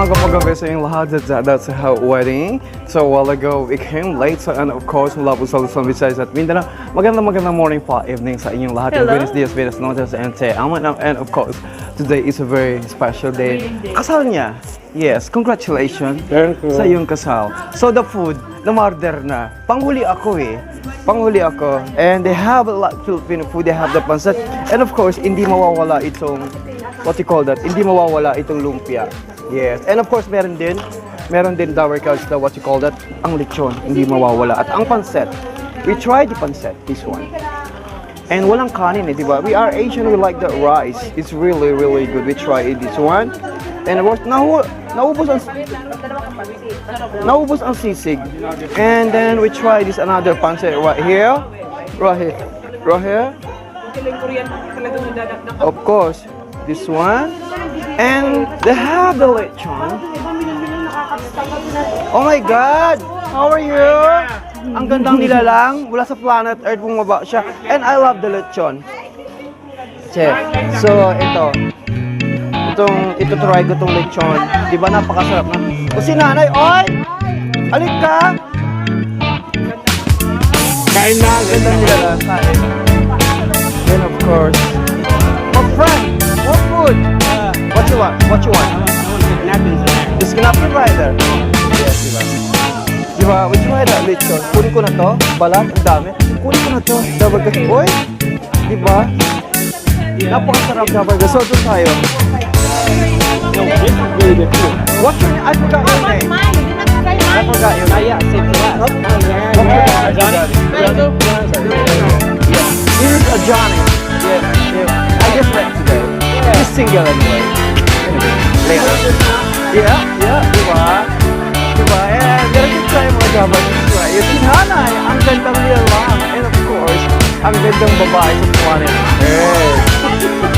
Magandang umaga sa inyong lahat. That's how wedding. So a while ago, we came late. So, and of course, mula po sa Luzon, Visayas at Mindanao. Magandang morning pa, evening sa inyong lahat. Hello. Buenos dias, buenas noches, and and of course, today is a very special day. Kasal niya. Yes, congratulations sa iyong kasal. So the food, na-order na. Panghuli ako eh. Panghuli ako. And they have a lot of Filipino food. They have the pancit. And of course, hindi mawawala itong, what you call that? Hindi mawawala itong lumpia. Yes. And of course, meron din Dower Couch na what you call that? Ang lechon. Hindi mawawala. At ang pancit. We tried the pancit, this one. And walang kanin eh, di ba? We are Asian, we like the rice. It's really, really good. We tried this one. And of course, naubos ang sisig. And then we try this another pancit right here. Right here. Of course, this one. And they have the lechon. Oh my God! How are you? Ang gandang nilalang. Mula sa planet Earth, bumaba siya. And I love the lechon. Check. So, ito try ko itong lechon. Di ba napakasarap na? O si nanay, oy! Alik ka! Kain na! Gandang nilalang. Kain. Then of course, my friend, more food. What you want? I want napkins in there. Just kinapin right there. Yes, di ba? Di ba? We try that lechon. Kunin ko na to. Balat, ang dami. Kunin ko na to. Double gas. Oy! Di ba? Napakasarap double gas. So, doon tayo. No, this is really good food. What's your name? I forgot your name. I forgot your name. Yeah, save for last. Johnny? Yes. This is a Johnny. Yeah. I just met today. He's single anyway. Later. Yeah. Di ba? And meron tayo mga Java try. Yung nanay, ang gandang nilalang. And of course, ang gandang babae sa planet.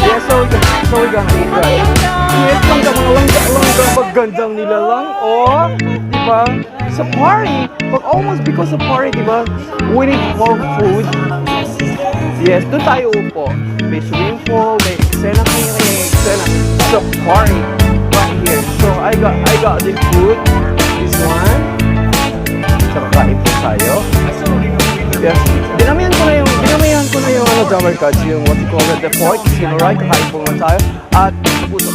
Yeah, so we're gonna eat right. Yes, langga, magandang nilalang. Oh, di ba? Sa party, but almost because of party, di ba? We need more food. Yes, doon tayo upo. May swimming pool, may eksena sa party right here. So I got the food. This one. So kakain po tayo. Yes. Dinamihan ko na yung Dower Couch, yung what you call it, the pork. You know, right? Kakain po naman tayo. At puso.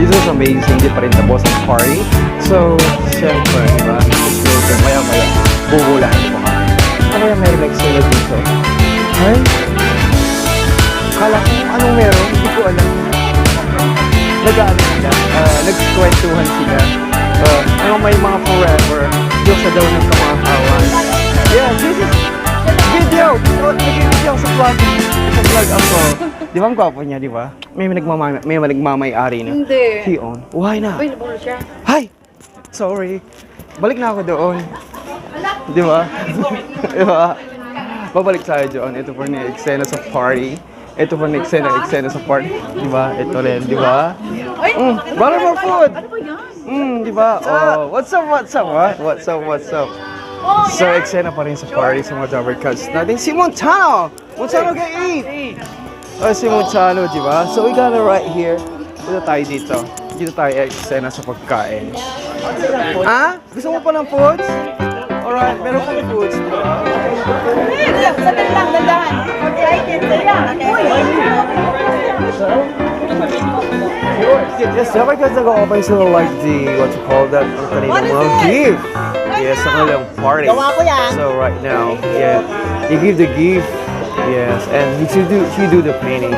This is amazing. Di pa rin tapos ang party. So, syempre, di ba? It's really good. Maya-maya. Bubulahan ko kami. Kaya meron eksena dito. Ay? Kala ko anong meron. Hindi ko alam. Nag-ano sila. Nagkwentuhan sila. May mga forever. Diyos na daw ng kamakawan. Yeah, this is video. Nag-video sa vlog. Sa vlog ako. Di ba ang gwapo niya, di ba? May nagmamay-ari na. Hindi. Why na? Available siya. Hi! Sorry. Balik na ako doon. Di ba? Di ba? Babalik tayo dyan. Ito po ni eksena sa party. Ito po ni eksena sa party. Di ba? Ito rin, di ba? Bottle more food! Di ba? Oh, what's up? What? What's up? So, eksena pa rin sa party sa mga Jobber Cats natin. Si Montano! Montano can eat! Oh, si Montano, di ba? So, we got it right here. Dito tayo dito. Dito tayo eksena sa pagkain. Ah? Gusto mo pa ng foods? Alright, meron kang foods, di ba? Sandali lang, dandahan. Yes, Jobber Cats nag-open sila like the, what you call that, ang kanilang mga gift. Yes, sa kanilang party. Gawa ko yan. So right now, yeah, you give the gift, yes, and she do the painting.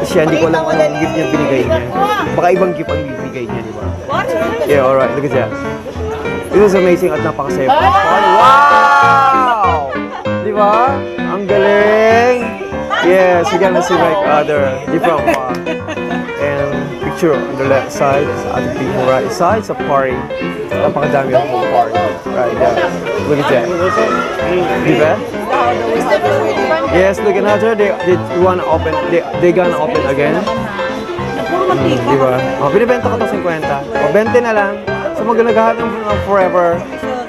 Siya, hindi ko alam anong gift niya binigay niya. Baka ibang gift ang binigay niya, di ba? Yeah, alright, look at that. This is amazing at napakasaya pa. Wow! Di ba? Ang galing! Yes, you can see like other different one. And picture on the left side, sa other people right side, sa party. Napakadami ang whole party. Right there. Look at that. Di ba? Yes, look at that. They wanna open. They gonna open again. Di ba? Oh, binibenta ko ito 50. O, 20 na lang. So, magnagahan ng forever.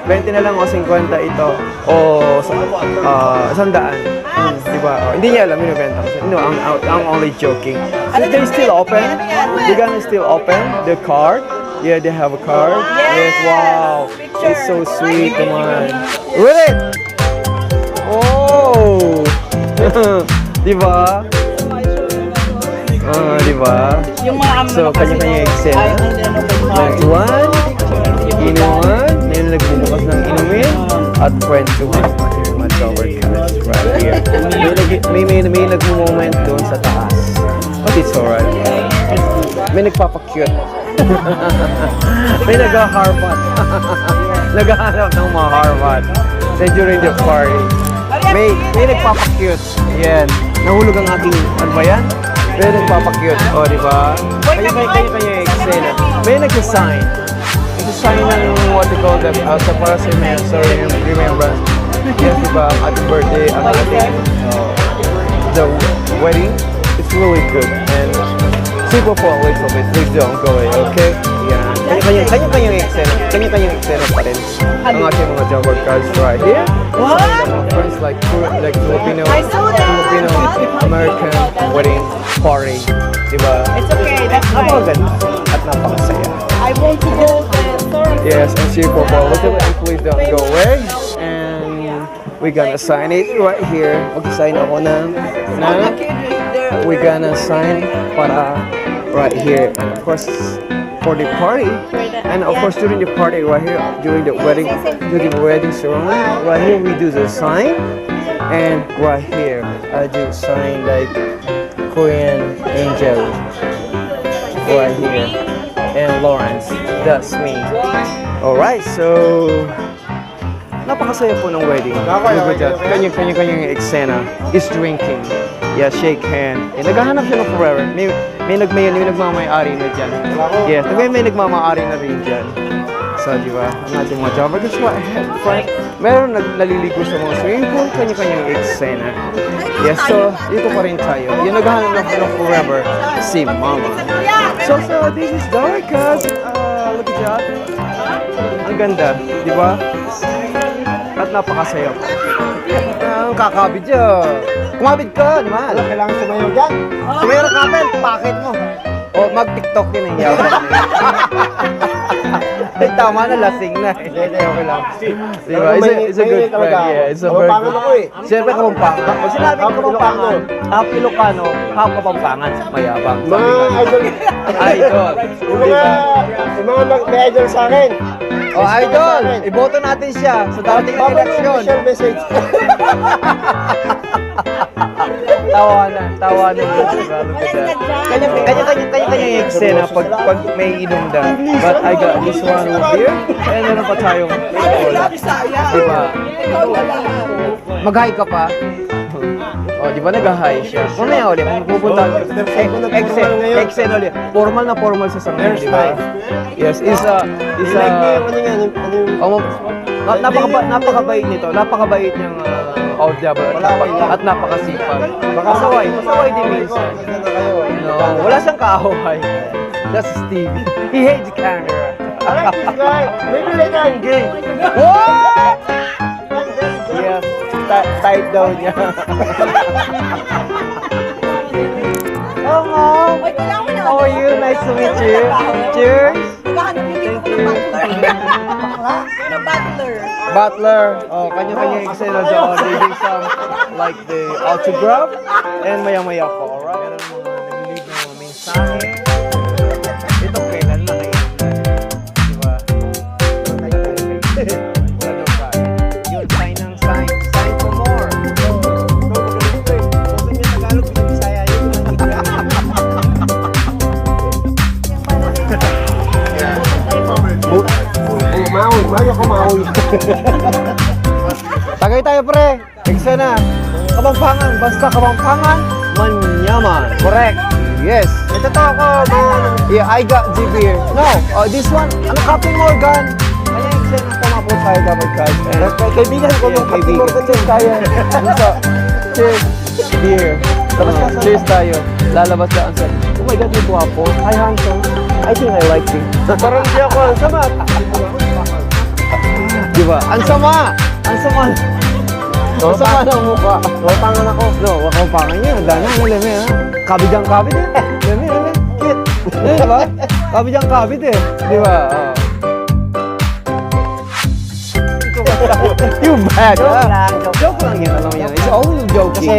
20 na lang o 50 ito. O, 100. Di ba? Oh, hindi niya alam, binibenta ko siya. No, I'm only joking. So, they still open. They gonna still open the card. Yeah, they have a card. Yes, wow. It's so sweet. Come on. Read it! Oh! Di ba? Di ba? So, kanya-kanya eksena. Kwentuhan, inuman, may nagbubukas ng inumin, at kwentuhan ng mga Jobber Cats right here. May nagmo-moment doon sa taas. But it's alright. May nagpapakute. May nag-harbat. Naghahanap ng mga harbat. Then during the party, may nagpapakute. Yan. Nahulog ang aking, ano ba yan? May nagpapakute. O, di ba? Kanya-kanya eksena. May nag-sign. Nag-sign ng what they call them, sa para sa remembrance. Yes, di ba? At birthday, ang ating, the wedding. It's really good. And simple for a little bit. Please don't go away, okay? Yan. Kanya-kanyang eksena. Kanya-kanyang eksena pa rin. Ang ating mga Jobber Cats right here. What? Mga friends like Filipino, American wedding party. Diba? It's okay, that's fine. Napakaganda at napakasaya. I want to go there. Yes, and simple for a little bit. And please don't go away. And we're gonna sign it right here. Mag-sign ako na we're gonna sign para right here. And of course, for the party, and of course during the party right here, during the wedding ceremony, right here we do the sign, and right here I do sign like Korean angel right here, and Lawrence, that's me. Alright, so napakasaya po ng wedding. Look at that. Kanyang eksena is drinking. Yeah, shake hand. Eh, naghahanap siya ng forever. May nagmamayari na dyan. Yes, may nagmamayari na rin dyan. So, di ba? Ang ating mga Jobber Cats right. Meron naliligo sa mga swimming pool, kanya-kanyang eksena. Yes, so, dito pa rin tayo. Yung naghahanap ng forever, si Mama. So, this is Jobber Cats. Look at that. Ang ganda, di ba? At napakasaya. Ang kakabid dyan. Kumabid ka, di ba? Kailangan sumayaw dyan. Sumayaw na kapit, pakit mo. O, mag-tiktok yun ang yaw. Ay, tama na, lasing na. Hindi, okay lang. Di ba? It's a good friend. Yeah, it's a very Kapampangan ako eh. Siyempre, Kapampangan. Pag sinabing Kapampangan, half Ilocano, half Kapampangan. Mayabang. Mga idol. Idol. Yung Di ba? mga may idol sa akin. O, idol! Iboto natin siya sa darating na eleksyon. Official message. Tawanan yun. Kanya-kanya yung eksena pag may inom na. But I got this one over here. And meron pa tayong diba? Mag-hi ka pa? O, di ba nag-hi siya? Mamaya ulit, pupunta. Exen ulit. Formal na formal sa sangay, di ba? Yes, Napakabait nito. Napakabait niyang Diablo at napakasipag. Masaway din minsan. No, wala siyang kaaway. That's Stevie. He hates the camera. I like this guy. Maybe later I'm gay. What? Yes, tight daw niya. Oh, Mom. Wait, kailangan mo na. How are you? Nice to meet you. Cheers. Naghahanap yung tipo ko ng butler. Na butler. Butler. Oh, kanya-kanya eksena dyan. They do some like the autograph. And maya-maya po, alright? Meron mga nag-leave ng mga mensahe. Ito kailan lang eh. Diba? Ano ba? Yun, sign ng sign. Sign for more. Maui. Tagay tayo pre. Eksena. Kapampangan. Basta Kapampangan. Manyaman. Correct. Yes. Ito to ako, Yeah, I got the beer. No, this one, ano, Captain Morgan. Kaya eksena pumapo tayo dapat guys. kaibigan ko yung Kaibigan. Captain Morgan. Cheers tayo. Ano to? Cheers. Beer. Cheers tayo. Lalabas na ang set. Oh my God, yung guwapo. Hi, handsome. I think I like you. Parang di ako, ang sama. Diba? Ang sama! Ang sama! Ang sama ng mukha. Wapangan ako. No, wakapangan niya. Dana, ang leme ha. Kabid ang kabid eh. Leme. Cute. Diba? Kabid ang kabid eh. Diba? Oh. You bad, ha? Joke lang yan, alam mo yan. It's always joking.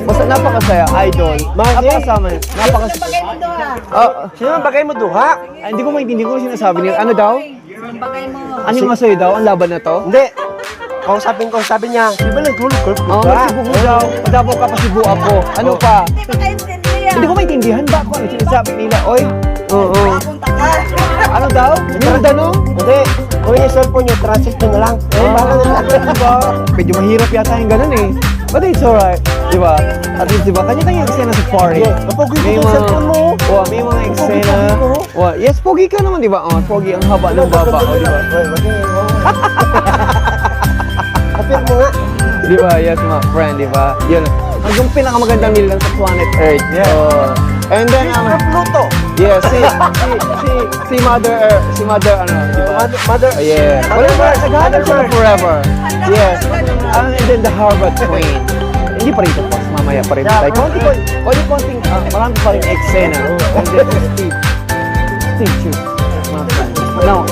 Basta napakasaya, idol. Napakasama. Bagay mo doon ah. Sino ang bagay mo duha? Hindi ko maintindihan kung sinasabi niya. Ano daw? Ang bagay mo. Ano yung masaya daw? Ang laban na to? Hindi. Kausapin ko, sabi niya, di ba nagtulog ko? Oo, Cebu ko daw. Padabaw ka pa Cebu ako. Ano pa? Hindi ba kayo sindihan? Hindi ko maintindihan ba kung ano sinasabi nila? Oy, oo. Punta ka. Ano daw? Yung tanong? Hindi. Kung yung cellphone niyo, transit nyo na lang. Eh, bahala na lang. Diba? Medyo mahirap yata yung ganun eh. But it's alright. Diba? At least diba, kanya-kanya eksena sa party. Napogi ko May yung mga, cellphone mo. may mga eksena. Yes, pogi ka naman, diba? Oh, pogi ang haba ng baba. Oh, diba? Kapit mo nga. Diba? Yes, my friend, diba? Yun. Yung pinakamagandang nila sa planet Earth. Yeah. And then, Pluto. yeah, si Mother, ano, diba? Mother. Yeah. Whatever, naghahanap siya ng forever. Yes. And then the Harvard Queen. Hindi pa rin ito, boss. Mamaya pa rin tayo. Konting, marami pa rin eksena. And then Steve, choose. Now,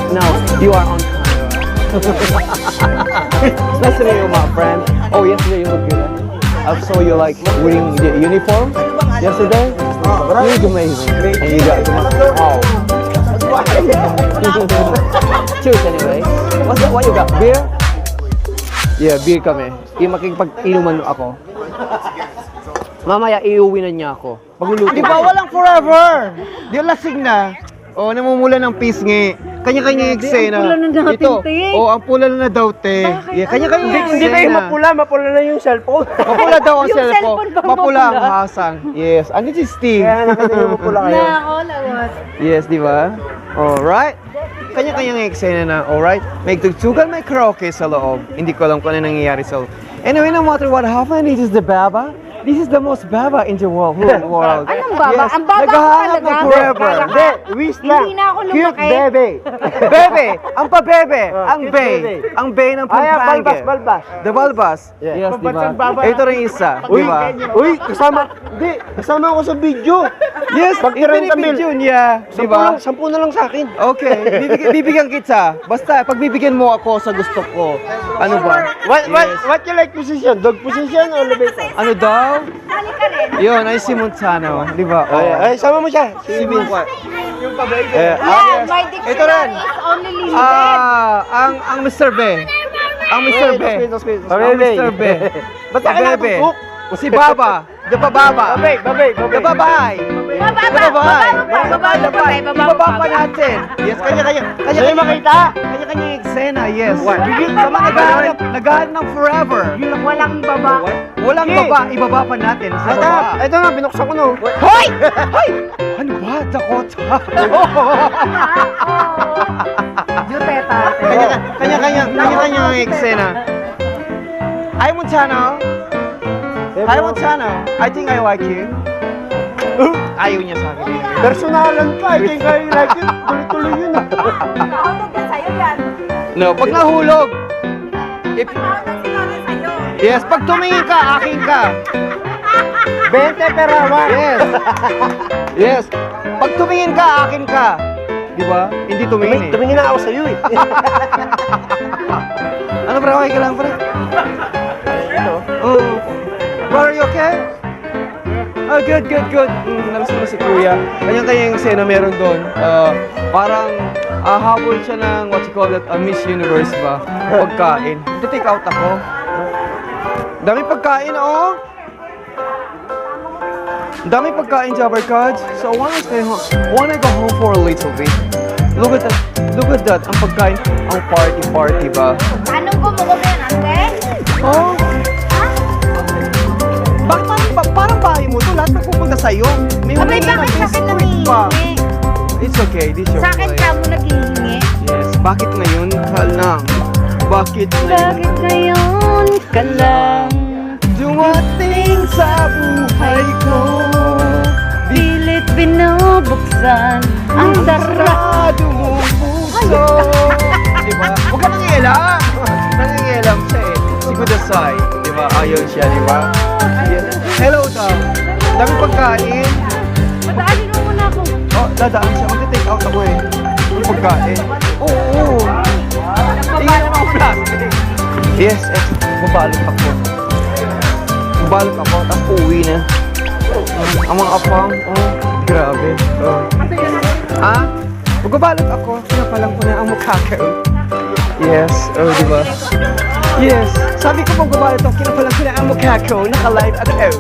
you are on camera. Nice to meet you, my friend. Oh, yesterday you look good. I saw you like wearing the uniform yesterday. You look amazing. And you got oh. Cheers anyway. What you got? Beer? Yeah, beer kami. Makikipag-inuman ako. Mamaya iuwi na niya ako. Pagluluto. Di ba walang forever? Di lasing na. Oh, namumula ng pisngi. Kanya-kanya eksena. Ang pula na natin, Ito. te. Oh, ang pula na daw, te. Yeah, kanya-kanya eksena. Hindi na yung mapula na yung cellphone. Mapula daw ang Yung cellphone. cellphone ba Mapula ang mapula? hasang. Yes. Ano si Steve? Kaya nakita yung mapula kayo. Na ako, lawat. Yes, di ba? Alright. Kanya-kanyang eksena na, alright? May tugtugan, may karaoke sa loob. Hindi ko alam kung ano nangyayari sa loob. Anyway, no matter what happened, this is the Baba. This is the most Baba in the world. Anong baba? Ang baba ko naghahanap ng talaga. forever. Kala Hindi, wish lang. Hindi na ako Cute lumaki. bebe. Bebe! Ang pa-bebe! Ang cute bay! bebe. Ang bay ng Ay, Pampanga. balbas. The Balbas. Yeah. Yes, di ba? Pampatsang baba. Ito rin isa, di Uy, ba? kasama ako sa video. Yes, Pag-tirahin kami. ibinibidyo niya, di ba? 10 na lang sa akin. Okay, bibigyan kita. Basta, pagbibigyan mo ako sa gusto ko. Ano ba? What you like position? Dog position or elevator? Ano daw? Sali ka rin. Yun, ay si Montano, di ba? Ay, sama mo siya. Si Vince. Yung pa-baby. Yeah, yes. my Ito rin. dictionary is only limited. Ang Mr. B. Ang Mr. B. Ang Mr. B. Ba't ka Bebe. natutulog? Si Baba. The Bababa. Babay. The Babay. Ibaba pa natin. Yes, kanya-kanya. Sa'yo makita? Kanya-kanya eksena, yes. Sa mga naghahanap ng forever. Walang baba. Walang baba, ibaba pa natin sa baba. Ito nga, binuksan ko no. Hoy! Hoy! Ano ba? Dakota? Juteta. Kanya-kanya yung eksena. Hi, Montano. Hi, Montano. I think I like you. Ayaw niya sa akin. Personalan ka, I think I like it. Tuloy-tuloy yun. Nakahulog yan sa'yo yan. No, pag nahulog. If, Nakahulog si Lola sa'yo. yes, pag tumingin ka, akin ka. 20 per hour. Yes. Yes. Pag tumingin ka, akin ka. Di ba? Hindi tumingin eh. Tumingin na ako sa'yo eh. Ano pre? Okay ka lang pre? Ito. Oh. Bro, are you okay? Oh, good, good, good. Namiss mo si Kuya. Kanyang-kanyang eksena meron doon. Parang habol siya ng what you call that, Miss Universe ba? Pagkain. Ito-take out ako. Dami pagkain, oh. Dami pagkain, Jabber Cards. So I wanna stay home. I wanna go home for a little bit. Look at that. Look at that. Ang pagkain. Ang party-party ba? Anong gumugulo yan, ate? Oh. Bakit parang bahay mo to? Lahat nagpupunta sa'yo. May Abay, humingi ng bakit sa akin biscuit pa. nangihingi? It's okay. This your Sa akin place. ka mo naghihingi? Yes. Bakit ngayon ka lang? Bakit ngayon? Bakit ngayon ka lang? Dumating sa buhay ko. Pilit binubuksan ang Sarado mong puso. Diba? Huwag ka nangialam. Nangialam siya eh. Si Kudasai. Diba? Ayaw siya, diba? Yes. Hello daw. Dami pagkain. Padaanin mo muna ako. Oh, dadaan siya. Mag-take out ako eh. Yung pagkain. Oo. Tingnan mo ang plastic. Yes, babalot ako. Babalot ako, tapos uuwi na. Ang mga apang, oh, grabe. Oh. Ah? Magbabalot ako, pinapalang ko na ang mukha ko. Yes, oh, di ba? Yes, sabi ko magbabalot ako, kinapalang ko na ang mukha ko, naka-live at oh.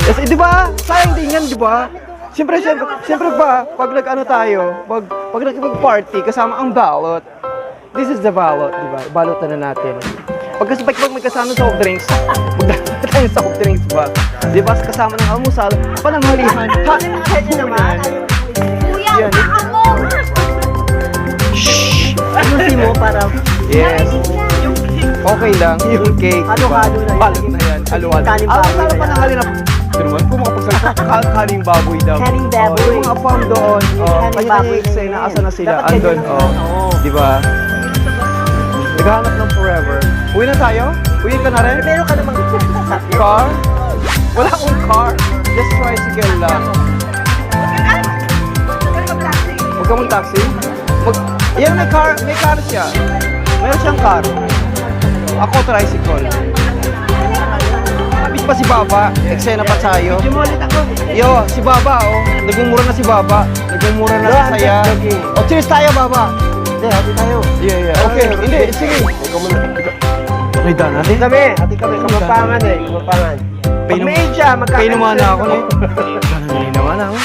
Yes, di ba? Sayang din yan, di ba? Siyempre ba, pag nag-ano tayo, pag nag-party, kasama ang balot. This is the balot, di ba? Balotan na natin. Pag may kasama sa soft drinks, magdala tayo sa soft drinks ba? Di ba? Kasama ng almusal, pananghalihan, hapunan. Kuya, Yan. baka mo! Ayusin mo para Yes. Okay lang, yung cake. Halo-halo na yan. Balot na yan, halo-halo. Kaning baboy Halo-halo na pananghali na. Ito naman, kung makapagsalita, kaning baboy daw. Kaning baboy. Oh, yung mga farm doon, Kaning kanya-kanya baboy yung eksena, na yun. asa na sila, Dapat andun, ganyan oh. naman, oo. Di ba? Naghahanap ng forever. Uwi na tayo? Uwi ka na rin? meron ka namang Car? Wala akong car. Just tricycle lang. Huwag ka mong taxi? Yan, may car siya. Meron siyang car. Ako, tricycle. Kapit pa si Baba. Eksena pa tayo. Jumulit ako. Yo, si Baba, oh. Nagmumura na si Baba. Nagmumura na sa saya. Oh, cheers tayo, Baba. Hindi, hati tayo. Yeah. Okay, hindi. Sige. Ikaw muna. Okay, done natin. Hati kami. Kumapangan eh. Kumapangan. Pag may siya, Painuman na ako eh. Ganun naman ako.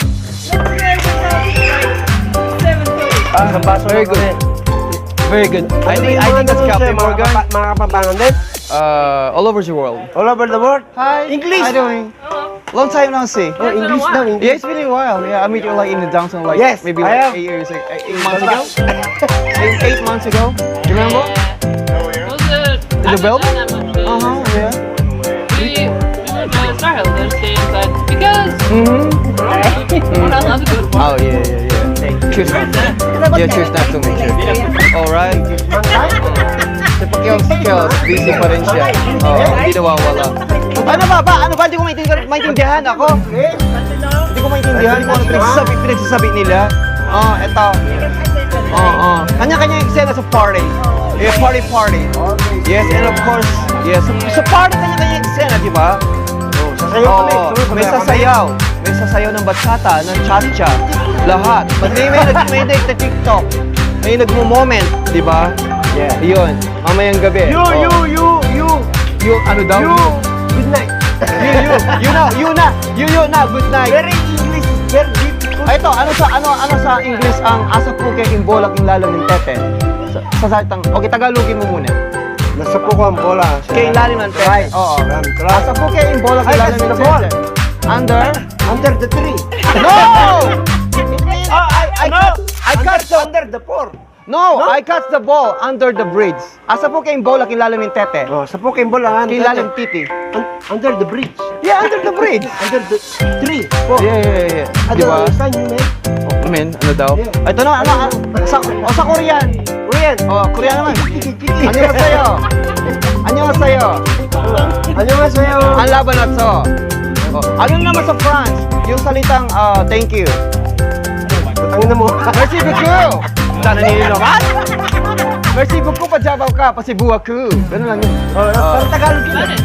Isang baso Very na good. kami. Very good. I think that's Captain Morgan. Mga kapapangan din. All over the world. All over the world. Hi. English. How doing? Long time no see. Oh, English daw. Yeah, English. it's been a while. Yeah, I met you like in the downtown, like Yes, maybe I like have. 8 months ago. 8 months ago. You remember? Was it? In the belt? That much, but Yeah. we went to Star Hill. Just stay inside because we're not allowed to go to the Oh yeah. Cheers, man. Yeah, cheers. Nice to meet you. All right. Si Pakyos, busy pa rin siya. Hindi nawawala. Ano ba? Ano ba? Hindi ko maintindihan ako. Hindi ko maintindihan kung ano pinagsasabi nila. Eto. Kanya-kanya yung eksena sa party. Yeah, party. Yes, and of course, yes. Sa party, kanya-kanya yung eksena, di ba? Sasayaw kami. May sasayaw. May sasayaw ng bachata, ng cha-cha. Lahat. May nagta-TikTok. May nagmo-moment, di ba? Yeah. Yun. Mamayang gabi. You, ano daw? Good night. You na. Good night. Very English. Very difficult. Ito, ano sa English ang asa po kay imbolak yung lalo ng tete? Sa salitang, okay, Tagalogin mo muna. Nasa po ko ang bola. Kay ilalim ng tete. Right. Oo. Right. Asa po kay imbolak yung Ay, lalo that's ng the ball. tete? Under? Under the tree. No! I cut the under the four. No, I catch the ball under the bridge. Asa po kayong bola kilalim ng tete? Oh, sa Pokemon lang. Kilalim titi. Under the bridge. Yeah, under the bridge. Under the tree. Oh. Yeah. Ano Di ba? saan yun, man? Oh, men, ano daw? Ito na, sa Korean. Korean. Oh, Korean naman. 안녕하세요. 안녕하세요. 안녕하세요. Ang laban at so. Oh, ano naman sa France? Yung salitang thank you. Putangin na mo. Merci beaucoup. Sana nilinoman? Merci beaucoup pa jabaw ka, pasibuaku. Ganun lang yun. Oh, parang Tagalog yun.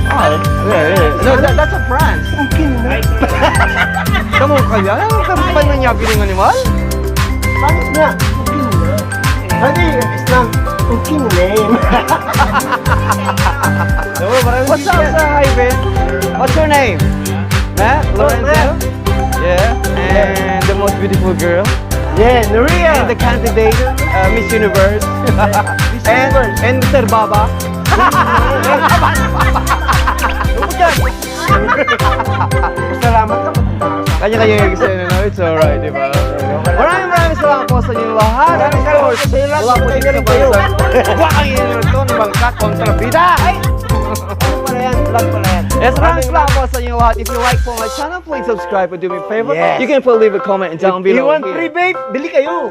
Yeah. No, that's a France. Mungkin na. Kamu kaya? Ano ka pa nangyari ng animal? Pangit na. Mungkin na. Hadi, Islam. Mungkin na name. What's up sa highway? What's your name? Matt? Lorenzo? Yeah. And the most beautiful girl? Yeah, Nuria. And the candidate, Miss Universe. And Mr. Baba. Salamat ka. Kanya-kanya yung gusto nyo, no? It's alright, di ba? Maraming salamat po sa inyong lahat. Maraming salamat sa inyo lahat. Wala po dito sa bansa. Huwag ang inyo ito ng bangka kontra bida. Vlog pala yan. Vlog pala yan. Yes, maraming salamat po sa inyong lahat. If you like po my channel, please subscribe and do me a favor. Yes. You can please leave a comment down below. You want here. free babe? Bili kayo.